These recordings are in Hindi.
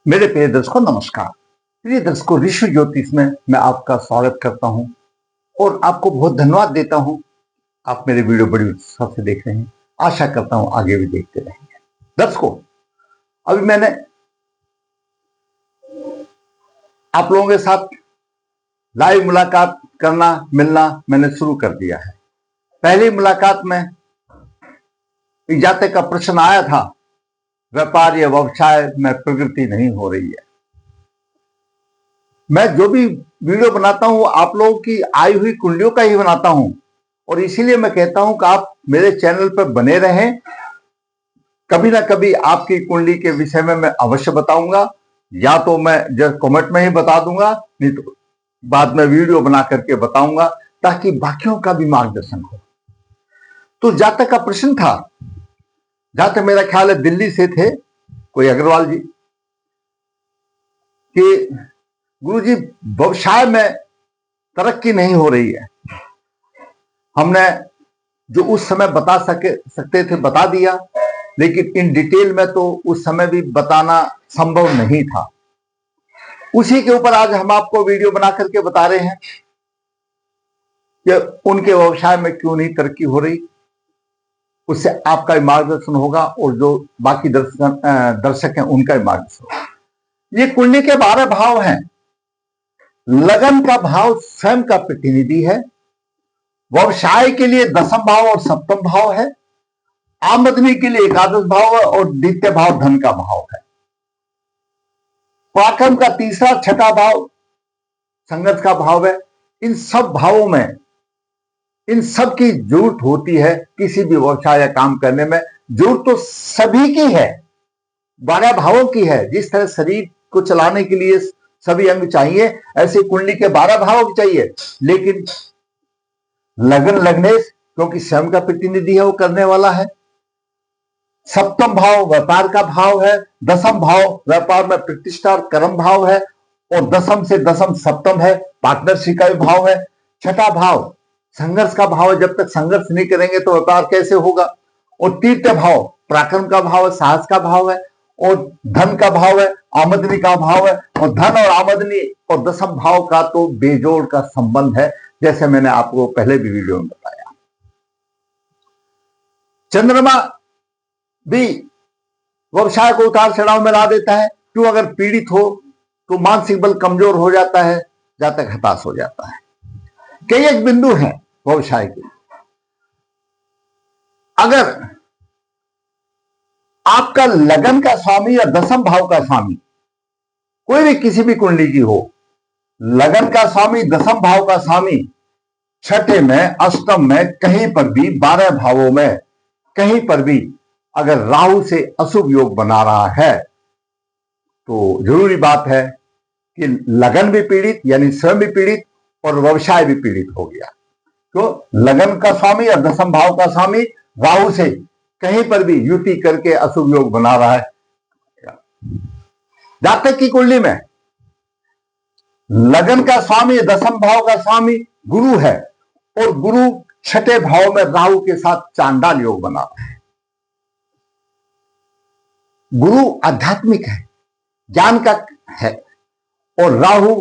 मेरे प्रिय दर्शकों नमस्कार। प्रिय दर्शकों, ऋषि ज्योतिष में मैं आपका स्वागत करता हूं और आपको बहुत धन्यवाद देता हूं। आप मेरे वीडियो बड़ी उत्साह से देख रहे हैं। आशा करता हूं आगे भी देखते रहेंगे। दर्शकों, अभी मैंने आप लोगों के साथ लाइव मुलाकात करना मिलना मैंने शुरू कर दिया है। पहली मुलाकात में जातक का प्रश्न आया था, व्यापार या व्यवसाय में प्रगति नहीं हो रही है। मैं जो भी वीडियो बनाता हूं वो आप लोगों की आई हुई कुंडलियों का ही बनाता हूं और इसीलिए मैं कहता हूं कि आप मेरे चैनल पर बने रहें। कभी ना कभी आपकी कुंडली के विषय में मैं अवश्य बताऊंगा, या तो मैं जस्ट कमेंट में ही बता दूंगा, नहीं तो बाद में वीडियो बना करके बताऊंगा ताकि बाकियों का भी मार्गदर्शन हो। तो जातक का प्रश्न था, जहां तक मेरा ख्याल है दिल्ली से थे कोई अग्रवाल जी, कि गुरुजी व्यवसाय में तरक्की नहीं हो रही है। हमने जो उस समय बता सकते थे बता दिया, लेकिन इन डिटेल में तो उस समय भी बताना संभव नहीं था। उसी के ऊपर आज हम आपको वीडियो बना करके बता रहे हैं कि उनके व्यवसाय में क्यों नहीं तरक्की हो रही। उससे आपका भी मार्गदर्शन होगा और जो बाकी दर्शक हैं उनका भी मार्गदर्शन होगा। ये कुंडली के 12 भाव हैं। लगन का भाव स्वयं का प्रतिनिधि है। व्यवसाय के लिए 10th भाव और 7th भाव है। आमदनी के लिए 11 भाव है और द्वितीय भाव धन का भाव है। पराक्रम का 3रा 6ठा भाव संघर्ष का भाव है। इन सब भावों में इन सब की जरूरत होती है। किसी भी व्यवसाय या काम करने में जरूरत तो सभी की है, 12 भावों की है। जिस तरह शरीर को चलाने के लिए सभी अंग चाहिए, ऐसे कुंडली के 12 भाव भी चाहिए। लेकिन लगन लगने, क्योंकि स्वयं का प्रतिनिधि है, वो करने वाला है। 7th भाव व्यापार का भाव है। 10th भाव व्यापार में प्रतिष्ठा और कर्म भाव है और 10th से 10th 7th है पार्टनरशिप का भी भाव है। 6ठा भाव संघर्ष का भाव है। जब तक संघर्ष नहीं करेंगे तो व्यापार कैसे होगा। और 3य भाव पराक्रम का भाव है, साहस का भाव है और धन का भाव है, आमदनी का भाव है। और धन और आमदनी और 10th भाव का तो बेजोड़ का संबंध है, जैसे मैंने आपको पहले भी वीडियो में बताया। चंद्रमा भी व्यवसाय को उतार चढ़ाव में ला देता है। क्यों? अगर पीड़ित हो तो मानसिक बल कमजोर हो जाता है, जातक हताश हो जाता है। कई एक बिंदु है व्यवसाय के। अगर आपका लगन का स्वामी या 10th भाव का स्वामी कोई भी किसी भी कुंडली की हो, लगन का स्वामी 10th भाव का स्वामी 6ठे में, अष्टम में, कहीं पर भी 12 भावों में कहीं पर भी अगर राहु से अशुभ योग बना रहा है तो जरूरी बात है कि लगन भी पीड़ित यानी स्वयं भी पीड़ित और व्यवसाय भी पीड़ित हो गया। तो लगन का स्वामी और 10th भाव का स्वामी राहु से कहीं पर भी युति करके अशुभ योग बना रहा है। जातक की कुंडली में लगन का स्वामी 10th भाव का स्वामी गुरु है और गुरु 6ठे भाव में राहु के साथ चांडाल योग बना रहा है। गुरु आध्यात्मिक है, ज्ञान का है और राहु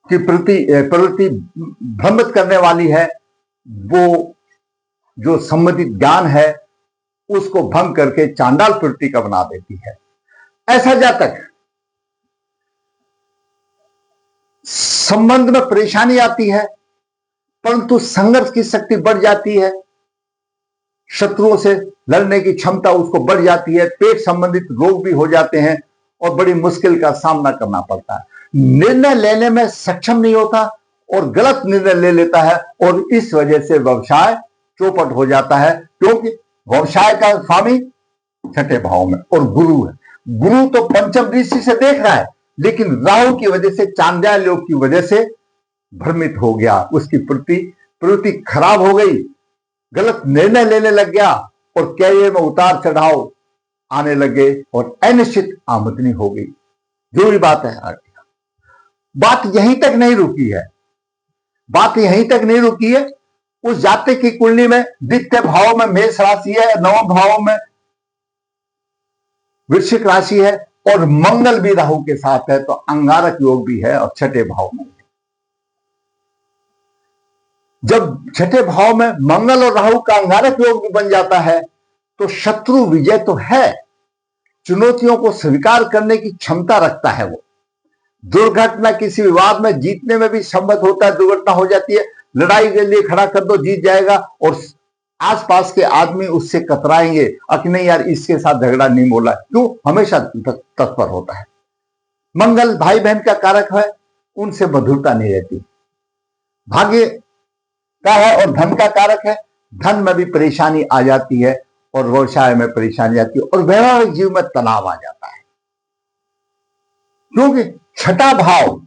की प्रवृत्ति भ्रमित करने वाली है। वो जो संबंधित ज्ञान है उसको भंग करके चांडाल प्रवृत्ति का बना देती है। ऐसा जातक संबंध में परेशानी आती है, परंतु संघर्ष की शक्ति बढ़ जाती है, शत्रुओं से लड़ने की क्षमता उसको बढ़ जाती है, पेट संबंधित रोग भी हो जाते हैं और बड़ी मुश्किल का सामना करना पड़ता है। निर्णय लेने में सक्षम नहीं होता और गलत निर्णय ले लेता है और इस वजह से व्यवसाय चौपट हो जाता है। क्योंकि व्यवसाय का स्वामी 6ठे भाव में और गुरु है। गुरु तो पंचम दृष्टि से देख रहा है, लेकिन राहु की वजह से, चांडाल योग की वजह से भ्रमित हो गया, उसकी प्रवृत्ति खराब हो गई, गलत निर्णय लेने लग गया और कैरियर में उतार चढ़ाव आने लगे और अनिश्चित आमदनी हो गई। जरूरी बात है। बात यहीं तक नहीं रुकी है, बात यहीं तक नहीं रुकी है। उस जातक की कुंडली में द्वितीय भाव में मेष राशि है, 9वें भाव में वृश्चिक राशि है और मंगल भी राहु के साथ है, तो अंगारक योग भी है और छठे भाव में। जब छठे भाव में मंगल और राहु का अंगारक योग भी बन जाता है तो शत्रु विजय तो है, चुनौतियों को स्वीकार करने की क्षमता रखता है वो। दुर्घटना, किसी विवाद में जीतने में भी संभव होता है, दुर्घटना हो जाती है, लड़ाई के लिए खड़ा कर दो, जीत जाएगा, और आसपास के आदमी उससे कतराएंगे, कि नहीं यार इसके साथ झगड़ा नहीं बोला, क्यों, हमेशा तत्पर होता है। मंगल भाई बहन का कारक है, उनसे मधुरता नहीं रहती। भाग्य का है और धन का कारक है, धन में भी परेशानी आ जाती है और व्यवसाय में परेशानी आती है और वैवाहिक जीवन में तनाव आ जाता है, क्योंकि छठा भाव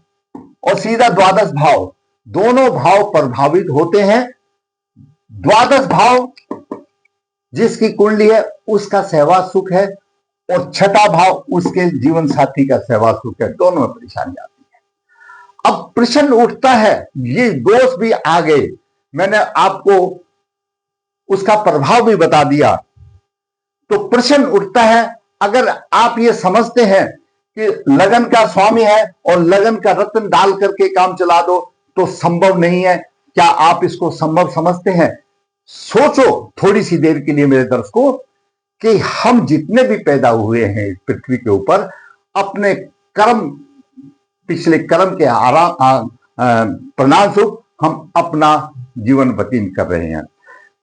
और सीधा द्वादश भाव, दोनों भाव प्रभावित होते हैं। द्वादश भाव जिसकी कुंडली है उसका सहवास सुख है और छठा भाव उसके जीवन साथी का सहवास सुख है, दोनों में परेशानी आती है। अब प्रश्न उठता है, ये दोष भी आ गए, मैंने आपको उसका प्रभाव भी बता दिया, तो प्रश्न उठता है, अगर आप ये समझते हैं कि लगन का स्वामी है और लगन का रत्न डाल करके काम चला दो तो संभव नहीं है, क्या आप इसको संभव समझते हैं? सोचो थोड़ी सी देर के लिए मेरे दर्शकों कि हम जितने भी पैदा हुए हैं इस पृथ्वी के ऊपर, अपने कर्म, पिछले कर्म के परिणाम स्वरूप हम अपना जीवन व्यतीत कर रहे हैं।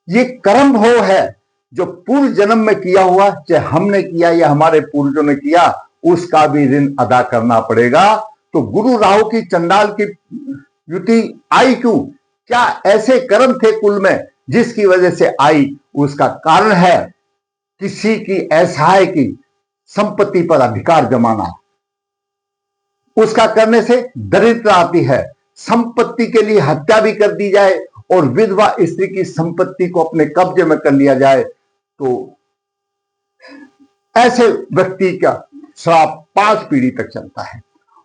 ये कर्म भाव है जो पूर्व जन्म में किया हुआ, चाहे हमने किया या हमारे पूर्वजों ने किया, उसका भी ऋण अदा करना पड़ेगा। तो गुरु राहु की चंडाल की युति आई क्यों? क्या ऐसे कर्म थे कुल में जिसकी वजह से आई? उसका कारण है किसी की असहाय की संपत्ति पर अधिकार जमाना, उसका करने से दरिद्रता आती है, संपत्ति के लिए हत्या भी कर दी जाए और विधवा स्त्री की संपत्ति को अपने कब्जे में कर लिया जाए, तो ऐसे व्यक्ति का श्राप 5 पीढ़ी तक चलता है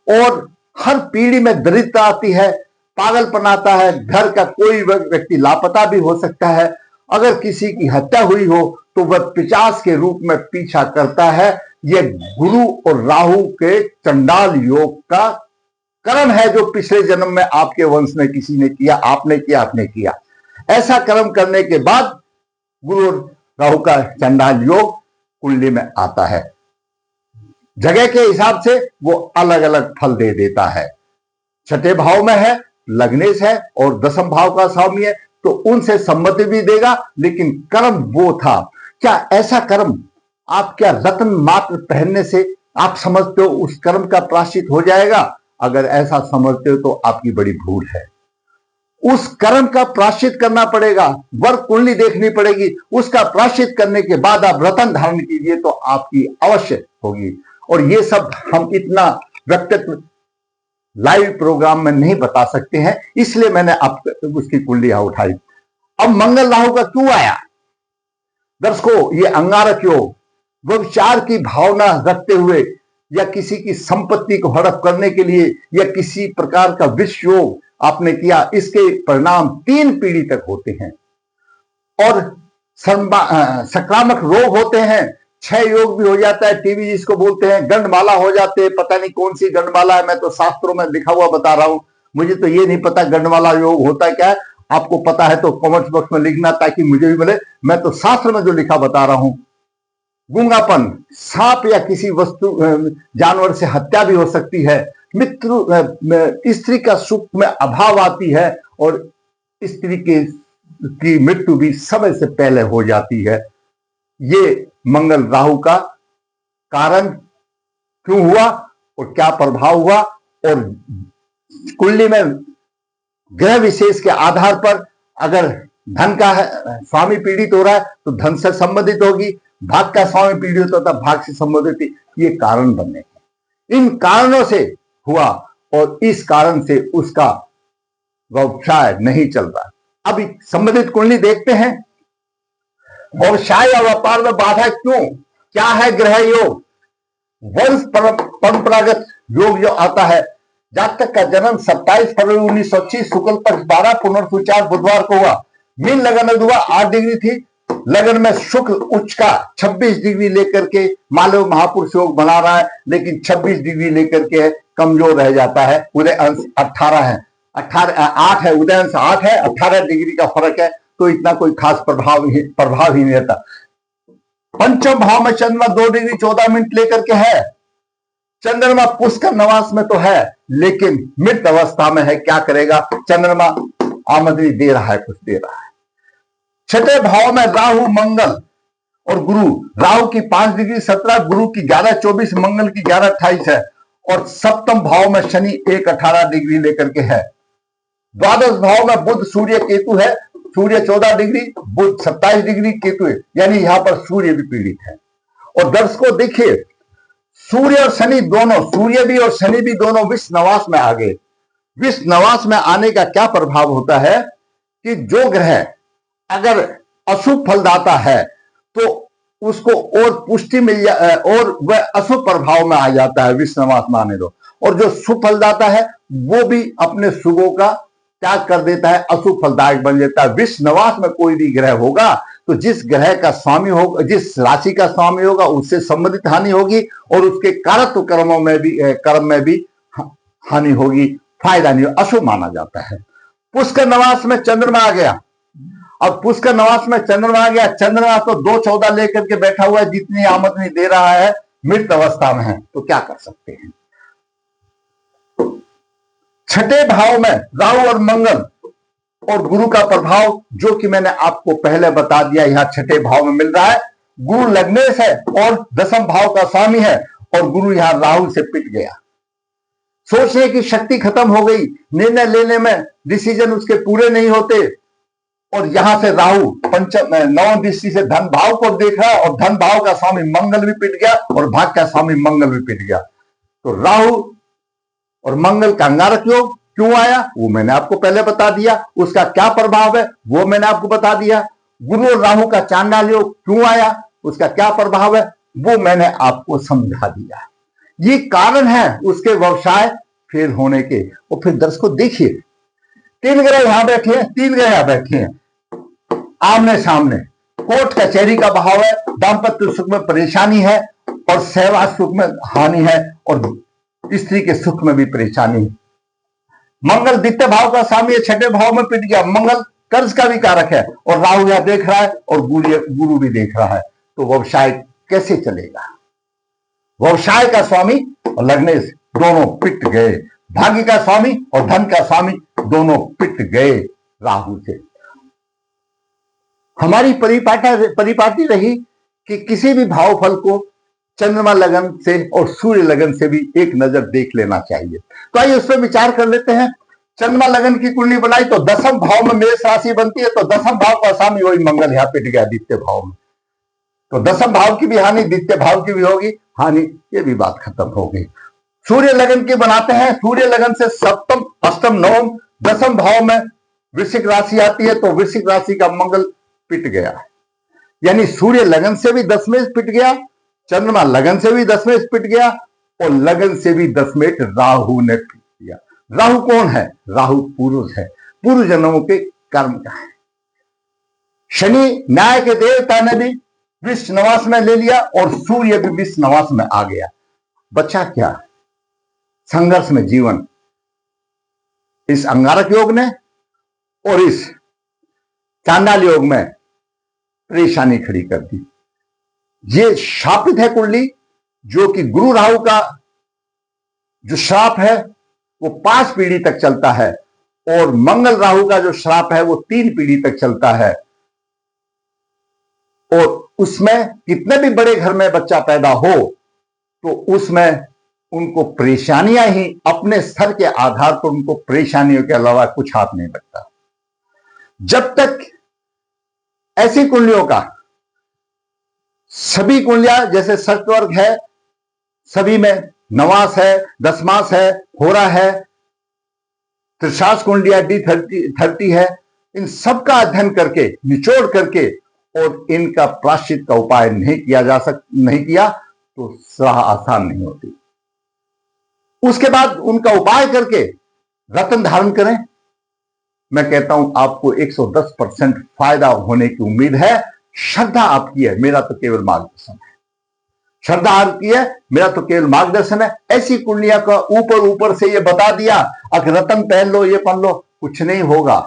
और हर पीढ़ी में दरिद्रता आती है, पागलपन आता है, घर का कोई व्यक्ति लापता भी हो सकता है, अगर किसी की हत्या हुई हो तो वह पिशाच के रूप में पीछा करता है। यह गुरु और राहु के चंडाल योग का कर्म है जो पिछले जन्म में आपके वंश में किसी ने किया, आपने किया। ऐसा कर्म करने के बाद गुरु और राहु का चंडाल योग कुंडली में आता है। जगह के हिसाब से वो अलग अलग फल दे देता है। छठे भाव में है, लग्नेश है और दसम भाव का स्वामी है, तो उनसे सम्मति भी देगा, लेकिन कर्म वो था। क्या ऐसा कर्म आप क्या रत्न मात्र पहनने से आप समझते हो उस कर्म का प्रायश्चित हो जाएगा? अगर ऐसा समझते हो तो आपकी बड़ी भूल है। उस कर्म का प्रायश्चित करना पड़ेगा, वर्ग कुंडली देखनी पड़ेगी, उसका प्रायश्चित करने के बाद आप रत्न धारण कीजिए तो आपकी अवश्य होगी। और ये सब हम इतना व्यक्तित्व लाइव प्रोग्राम में नहीं बता सकते हैं, इसलिए मैंने आप उसकी कुंडली यहां उठाई। अब मंगल राहु का क्यों आया? दर्शकों, ये अंगारक योग व्यभिचार की भावना रखते हुए या किसी की संपत्ति को हड़प करने के लिए या किसी प्रकार का विष योग आपने किया, इसके परिणाम 3 पीढ़ी तक होते हैं और संक्रामक रोग होते हैं। 6 योग भी हो जाता है, टीबी जिसको बोलते हैं, गंडमाला हो जाते हैं, पता नहीं कौन सी गंडमाला है, मैं तो शास्त्रों में लिखा हुआ बता रहा हूं, मुझे तो ये नहीं पता गंडमाला योग होता है क्या है। आपको पता है तो कमेंट बॉक्स में लिखना ताकि मुझे भी मिले, मैं तो शास्त्र में जो लिखा बता रहा हूं। गूंगापन, सांप या किसी वस्तु जानवर से हत्या भी हो सकती है, मित्र स्त्री का सुख में अभाव आती है और स्त्री की मृत्यु भी समय से पहले हो जाती है। ये मंगल राहु का कारण क्यों हुआ और क्या प्रभाव हुआ, और कुंडली में ग्रह विशेष के आधार पर अगर धन का स्वामी पीड़ित हो रहा है तो धन से संबंधित होगी, भाग का स्वामी पीड़ित होता भाग से संबंधित, ये कारण बने हैं। इन कारणों से हुआ और इस कारण से उसका व्यवसाय नहीं चल रहा। अब संबंधित कुंडली देखते हैं। व्यवसाय या व्यापार में बाधा क्यों? क्या है ग्रह योग? वंश परंपरागत योग जो आता है, जातक का जन्म 27 फरवरी 1980 शुक्ल पक्ष 12 पुनर्विचार बुधवार को हुआ, मीन लगन हुआ 8 डिग्री थी, लगन में शुक्ल उच्च का 26 डिग्री लेकर के मालव महापुरुष योग बना रहा है, लेकिन 26 डिग्री लेकर के कमजोर रह जाता है। उदय अंश 18 है, 8 है, उदय अंश 8 है, 18 डिग्री का फर्क है, तो इतना कोई खास प्रभाव ही नहीं रहता। पंचम भाव में चंद्रमा 2 डिग्री 14 मिनट लेकर के है। चंद्रमा पुष्कर नवास में तो है, लेकिन मृत अवस्था में है। क्या करेगा? चंद्रमा आमदनी दे रहा है, कुछ दे रहा है। छठे भाव में राहु, मंगल और गुरु। राहु की 5 डिग्री 17, गुरु की 11-24, मंगल की 11-28 है। और सप्तम भाव में शनि 1-18 डिग्री लेकर के है। द्वादश भाव में बुध, सूर्य, केतु है। सूर्य 14 डिग्री, बुध 27 डिग्री, केतु है, यानी यहां पर सूर्य भी पीड़ित है। और दर्शकों देखिए, सूर्य और शनि दोनों, सूर्य भी और शनि भी दोनों विष नवास में आ गए। विष नवास में आने का क्या प्रभाव होता है कि जो ग्रह अगर अशुभ फलदाता है तो उसको और पुष्टि मिल जाए और वह अशुभ प्रभाव में आ जाता है, विष नवास में आने दो। और जो शुभ फलदाता है वो भी अपने शुभों का त्याग कर देता है, अशुभ फलदायक बन जाता है। विष नवास में कोई भी ग्रह होगा तो जिस ग्रह का स्वामी होगा, जिस राशि का स्वामी होगा, उससे संबंधित हानि होगी और उसके कारत्व कर्म में भी हानि होगी, फायदा नहीं, अशुभ माना जाता है। पुष्कर नवास में चंद्रमा आ गया। अब पुष्कर नवास में चंद्रमा आ गया। चंद्रमा तो 2-14 लेकर के बैठा हुआ है, जितनी आमदनी दे रहा है, मृत अवस्था में है, तो क्या कर सकते हैं। छठे भाव में राहु और मंगल और गुरु का प्रभाव, जो कि मैंने आपको पहले बता दिया, यहां छठे भाव में मिल रहा है। गुरु लग्नेश है और दसम भाव का स्वामी है, और गुरु यहां राहु से पिट गया। सोचने की शक्ति खत्म हो गई, निर्णय लेने में डिसीजन उसके पूरे नहीं होते। और यहां से राहु पंचम नवम दृष्टि से धन भाव को देख रहा है, और धन भाव का स्वामी मंगल भी पिट गया और भाग्य का स्वामी मंगल भी पिट गया। तो राहु और मंगल का अंगारक योग क्यों आया वो मैंने आपको पहले बता दिया, उसका क्या प्रभाव है वो मैंने आपको बता दिया। गुरु और राहु का चांडाल योग क्यों आया, उसका क्या प्रभाव है वो मैंने आपको समझा दिया। ये कारण है उसके व्यवसाय फेल होने के। और फिर दर्शकों देखिए, 3 ग्रह यहां बैठे हैं, 3 ग्रह यहां बैठे हैं आमने सामने। कोर्ट कचहरी का भाव है, दाम्पत्य सुख में परेशानी है और सहवास सुख में हानि है, और स्त्री के सुख में भी परेशानी है। मंगल द्वितीय भाव का स्वामी है, छठे भाव में पिट गया। मंगल कर्ज का भी कारक है, और राहु यहां देख रहा है और गुरु भी देख रहा है, तो व्यवसाय कैसे चलेगा। व्यवसाय का स्वामी और लग्नेश दोनों पिट गए, भाग्य का स्वामी और धन का स्वामी दोनों पिट गए राहु से। हमारी परिपाटी रही कि किसी भी भाव फल को चंद्रमा लगन से और सूर्य लगन से भी एक नजर देख लेना चाहिए। तो आइए उस पर विचार कर लेते हैं। चंद्रमा लगन की कुंडली बनाई तो 10वें भाव में मेष राशि बनती है, तो 10वें भाव का स्वामी वही मंगल यहाँ पिट गया द्वितीय भाव में, तो 10वें भाव की भी हानि, द्वितीय भाव की भी होगी हानि, ये भी बात खत्म हो गई। सूर्य लगन की बनाते हैं, सूर्य लगन से सप्तम, अष्टम, नवम, 10वें भाव में वृश्चिक राशि आती है, तो वृश्चिक राशि का मंगल पिट गया, यानी सूर्य लगन से भी 10वें पिट गया, चंद्रमा लगन से भी 10वें पिट गया, और लगन से भी 10वें राहु ने पिट दिया। राहु कौन है? राहु पुरुष है, पूर्व जन्मों के कर्म का है। शनि न्याय के देवता ने भी विष नवास में ले लिया, और सूर्य भी विष नवास में आ गया। बचा क्या? संघर्ष में जीवन। इस अंगारक योग ने और इस चांडाल योग में परेशानी खड़ी कर दी। ये शापित है कुंडली, जो कि गुरु राहु का जो श्राप है वो 5 पीढ़ी तक चलता है, और मंगल राहु का जो श्राप है वो 3 पीढ़ी तक चलता है। और उसमें कितने भी बड़े घर में बच्चा पैदा हो तो उसमें उनको परेशानियां ही, अपने स्तर के आधार पर उनको परेशानियों के अलावा कुछ हाथ नहीं लगता। जब तक ऐसी कुंडलियों का, सभी कुंडलियां जैसे सप्तवर्ग है, सभी में नवास है, दसमास है, होरा है, त्रिशास कुंडलियां D30 है, इन सब का अध्ययन करके, निचोड़ करके, और इनका प्रायश्चित का उपाय नहीं किया तो राह आसान नहीं होती। उसके बाद उनका उपाय करके रत्न धारण करें। मैं कहता हूं आपको 110% फायदा होने की उम्मीद है। श्रद्धा आपकी है, मेरा तो केवल मार्गदर्शन है। श्रद्धा आपकी है, मेरा तो केवल मार्गदर्शन है। ऐसी कुंडलियां का ऊपर ऊपर से ये बता दिया, अगर रतन पहन लो, ये पहन लो, कुछ नहीं होगा।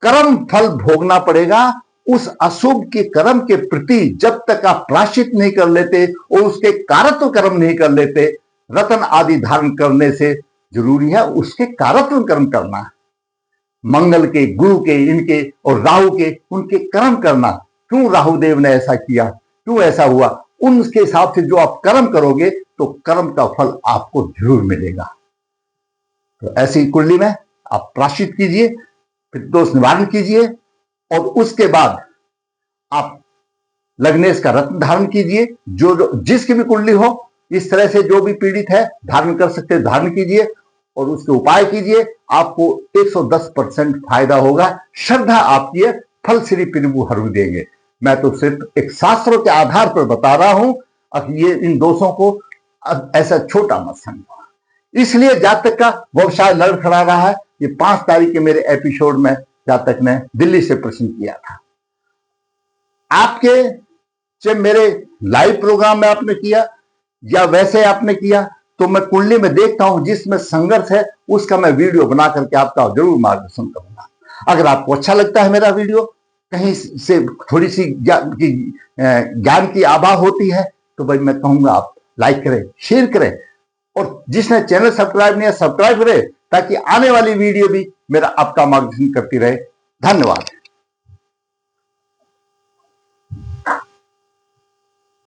कर्म फल भोगना पड़ेगा। उस अशुभ के कर्म के प्रति जब तक आप प्रायश्चित नहीं कर लेते और उसके कारत्व कर्म नहीं कर लेते, रतन आदि धारण करने से जरूरी है उसके कारत्व कर्म करना, मंगल के, गुरु के, इनके और राहु के, उनके कर्म करना। क्यों राहु देव ने ऐसा किया, क्यों ऐसा हुआ, उनके हिसाब से जो आप कर्म करोगे तो कर्म का फल आपको जरूर मिलेगा। तो ऐसी कुंडली में आप प्रायश्चित कीजिए, पितृदोष निवारण कीजिए और उसके बाद आप लग्नेश का रत्न धारण कीजिए। जो जिसकी भी कुंडली हो, इस तरह से जो भी पीड़ित है धारण कर सकते हैं, धारण कीजिए और उसके उपाय कीजिए। आपको 110% फायदा होगा। श्रद्धा आपकी है, फल श्री प्रभु हरु देंगे। मैं तो सिर्फ एक शास्त्रों के आधार पर बता रहा हूं। अब ये इन दोषों को ऐसा छोटा मत समझो। इसलिए जातक का व्यवसाय लड़ खड़ा रहा है। ये 5 तारीख के मेरे एपिसोड में जातक ने दिल्ली से प्रश्न किया था। आपके जब मेरे लाइव प्रोग्राम में आपने किया या वैसे आपने किया, तो मैं कुंडली में देखता हूं जिसमें संघर्ष है उसका मैं वीडियो बना करके आपका जरूर मार्गदर्शन करूंगा। अगर आपको अच्छा लगता है मेरा वीडियो, कहीं से थोड़ी सी ज्ञान की आभा होती है, तो भाई मैं कहूंगा आप लाइक करें, शेयर करें और जिसने चैनल सब्सक्राइब नहीं है सब्सक्राइब करें, ताकि आने वाली वीडियो भी मेरा आपका मार्गदर्शन करती रहे। धन्यवाद।